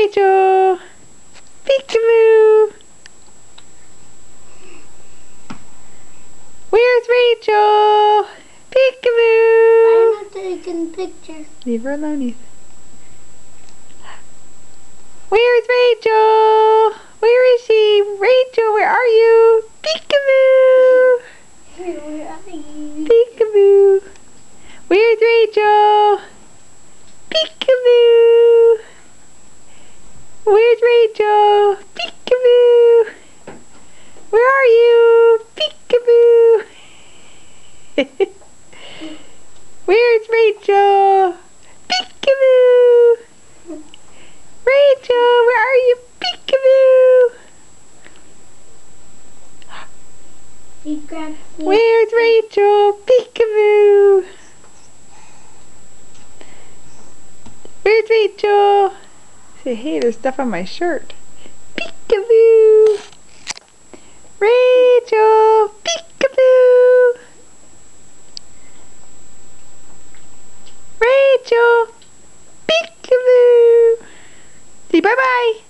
Rachel? Peekaboo! Where's Rachel? Peekaboo! I'm not taking pictures. Leave her alone, Ethan. Where's Rachel? Where is she? Rachel, where are you? Peekaboo! Where are you? Peekaboo! Where's Rachel? Peekaboo! Where's Rachel? Peekaboo! Where are you? Peekaboo! Where's Rachel? Peekaboo! Rachel, where are you? Peekaboo! He grabbed me. Where's Rachel? Peekaboo! Where's Rachel? Say, hey, there's stuff on my shirt. Peekaboo! Rachel! Peekaboo! Rachel! Peekaboo! Say bye-bye!